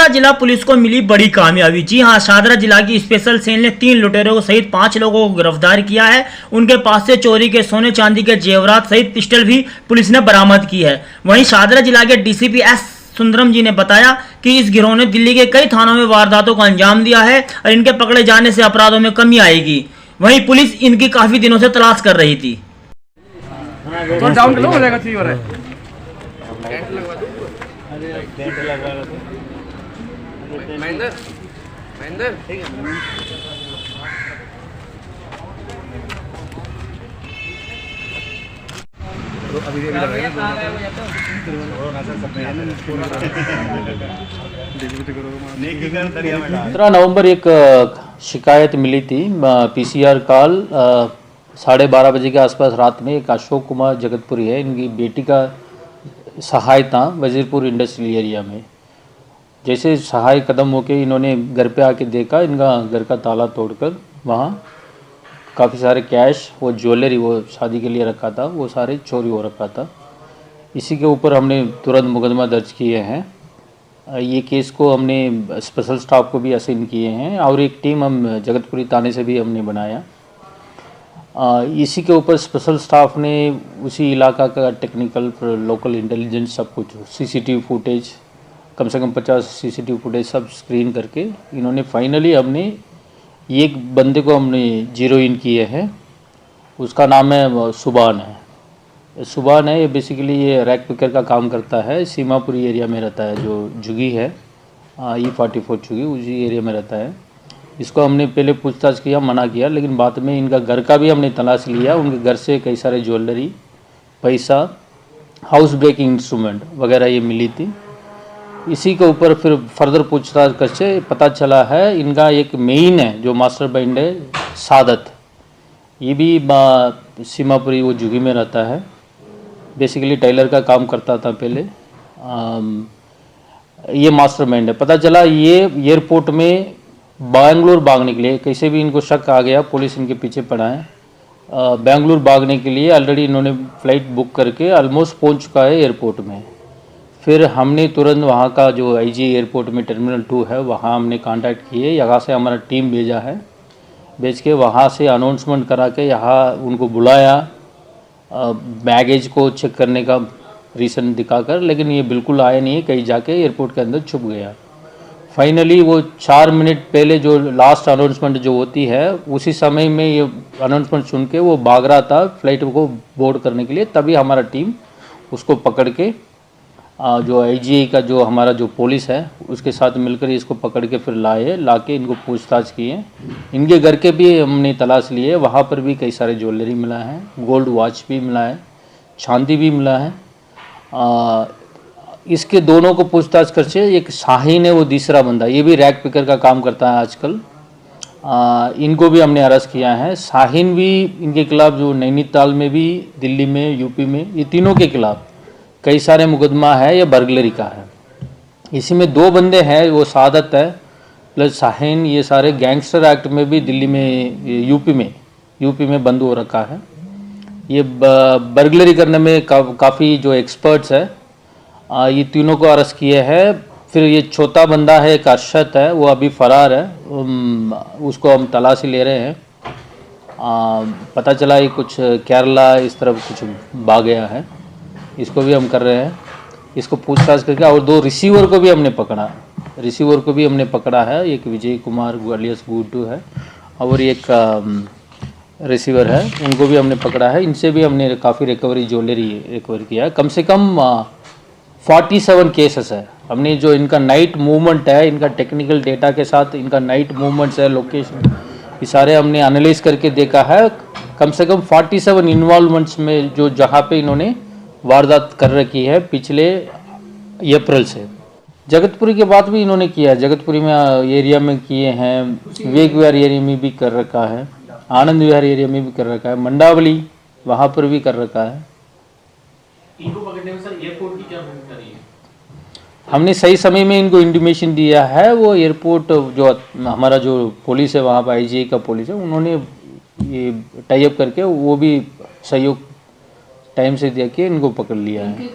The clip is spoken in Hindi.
जिला पुलिस को मिली बड़ी कामयाबी। जी हां, शादरा जिला की स्पेशल सेल ने 3 लुटेरों को सहित 5 लोगों को गिरफ्तार किया है। उनके पास से चोरी के सोने चांदी के जेवरात सहित पिस्टल भी पुलिस ने बरामद की है। वहीं शादरा जिला के डीसीपी एस सुंदरम जी ने बताया कि इस गिरोह ने दिल्ली के कई थानों में वारदातों को अंजाम दिया है और इनके पकड़े जाने से अपराधों में कमी आएगी। वहीं पुलिस इनकी काफी दिनों से तलाश कर रही थी। तो डाउन कितना हो जाएगा चाहिए हो रहा है महेंद्र महेंद्र ठीक है। अभी भी लग 15 नवंबर एक शिकायत मिली थी। पीसीआर कॉल 12:30 बजे के आसपास रात में एक अशोक कुमार जगतपुरी है, इनकी बेटी का सहाय था वजीरपुर इंडस्ट्रियल एरिया में। जैसे सहाय कदम होके इन्होंने घर पे आके देखा, इनका घर का ताला तोड़कर वहाँ काफ़ी सारे कैश, वो ज्वेलरी वो शादी के लिए रखा था, वो सारे चोरी हो रखा था। इसी के ऊपर हमने तुरंत मुकदमा दर्ज किए हैं। ये केस को हमने स्पेशल स्टाफ को भी असाइन किए हैं और एक टीम हम जगतपुरी थाने से भी हमने बनाया। इसी के ऊपर स्पेशल स्टाफ ने उसी इलाका का टेक्निकल, लोकल इंटेलिजेंस, सब कुछ सीसीटीवी फुटेज, कम से कम 50 सीसीटीवी फुटेज सब स्क्रीन करके इन्होंने फाइनली हमने एक बंदे को हमने जीरो इन किए हैं। उसका नाम है सुबान है। ये बेसिकली ये रैक पिकर का काम करता है, सीमापुरी एरिया में रहता है, जो जुगी है E44 जुगी, उसी एरिया में रहता है। इसको हमने पहले पूछताछ किया, मना किया, लेकिन बाद में इनका घर का भी हमने तलाश लिया। उनके घर से कई सारे ज्वेलरी, पैसा, हाउस ब्रेकिंग इंस्ट्रूमेंट वगैरह ये मिली थी। इसी के ऊपर फिर फर्दर पूछताछ करके पता चला है इनका एक मेन है जो मास्टरमाइंड है, सादत। ये भी सीमापुरी वो जुगी में रहता है, बेसिकली टेलर का काम करता था पहले। ये मास्टरमाइंड है। पता चला ये एयरपोर्ट में बेंगलुरु भागने के लिए, कैसे भी इनको शक आ गया, पुलिस इनके पीछे पड़ा है। बेंगलुरु भागने के लिए ऑलरेडी इन्होंने फ़्लाइट बुक करके ऑलमोस्ट पहुंच चुका है एयरपोर्ट में। फिर हमने तुरंत वहाँ का जो आईजी एयरपोर्ट में टर्मिनल 2 है, वहाँ हमने कांटेक्ट किए। यहाँ से हमारा टीम भेज के वहाँ से अनाउंसमेंट करा के यहाँ उनको बुलाया, बैगेज को चेक करने का रीज़न दिखाकर, लेकिन ये बिल्कुल आया नहीं है, कहीं जाके एयरपोर्ट के अंदर छुप गया। फाइनली वो 4 मिनट पहले जो लास्ट अनाउंसमेंट जो होती है, उसी समय में ये अनाउंसमेंट सुन के वो भाग रहा था फ्लाइट को बोर्ड करने के लिए। तभी हमारा टीम उसको पकड़ के जो आईजीआई का जो हमारा जो पुलिस है उसके साथ मिलकर इसको पकड़ के फिर लाके इनको पूछताछ किए। इनके घर के भी हमने तलाश लिए, वहाँ पर भी कई सारे ज्वेलरी मिला है, गोल्ड वॉच भी मिला है, चांदी भी मिला है। इसके दोनों को पूछताछ करके एक शाहीन है, वो तीसरा बंदा, ये भी रैक पिकर का काम करता है आजकल। इनको भी हमने अरेस्ट किया है। शाहीन भी इनके खिलाफ जो नैनीताल में भी, दिल्ली में, यूपी में, ये तीनों के खिलाफ कई सारे मुकदमा है, ये बर्गलरी का है। इसी में 2 बंदे हैं, वो सादत है प्लस शाहीन, ये सारे गैंगस्टर एक्ट में भी दिल्ली में, यूपी में बंद हो रखा है। ये बर्गलरी करने में काफ़ी जो एक्सपर्ट्स है, ये तीनों को अरेस्ट किए हैं। फिर ये चौथा बंदा है, एक अरशद है, वो अभी फरार है, उसको हम तलाशी ले रहे हैं। पता चला ये कुछ केरला इस तरफ कुछ भाग गया है, इसको भी हम कर रहे हैं। इसको पूछताछ करके, और 2 रिसीवर को भी हमने पकड़ा है। एक विजय कुमार अलियास गुड्डू है और एक रिसीवर है, उनको भी हमने पकड़ा है। इनसे भी हमने काफ़ी ज्वेलरी रिकवर किया है। कम से कम 47 केसेस है। हमने जो इनका नाइट मूवमेंट है, इनका टेक्निकल डेटा के साथ इनका नाइट मूवमेंट्स है, लोकेशन, ये सारे हमने एनालाइज करके देखा है। कम से कम 47 इन्वॉल्वमेंट्स में जो जहाँ पे इन्होंने वारदात कर रखी है पिछले अप्रैल से। जगतपुरी के बाद भी इन्होंने किया है, जगतपुरी में एरिया में किए हैं, विवेक विहार एरिया में भी कर रखा है, आनंद विहार एरिया में भी कर रखा है, मंडावली वहाँ पर भी कर रखा है। इनको पकड़ने में सर एयरपोर्ट की क्या भूमिका रही है? हमने सही समय में इनको इंटीमेशन दिया है। वो एयरपोर्ट जो हमारा जो पुलिस है, वहाँ पर आईजीआई का पुलिस है, उन्होंने ये टाई अप करके वो भी सहयोग टाइम से दिया कि इनको पकड़ लिया है।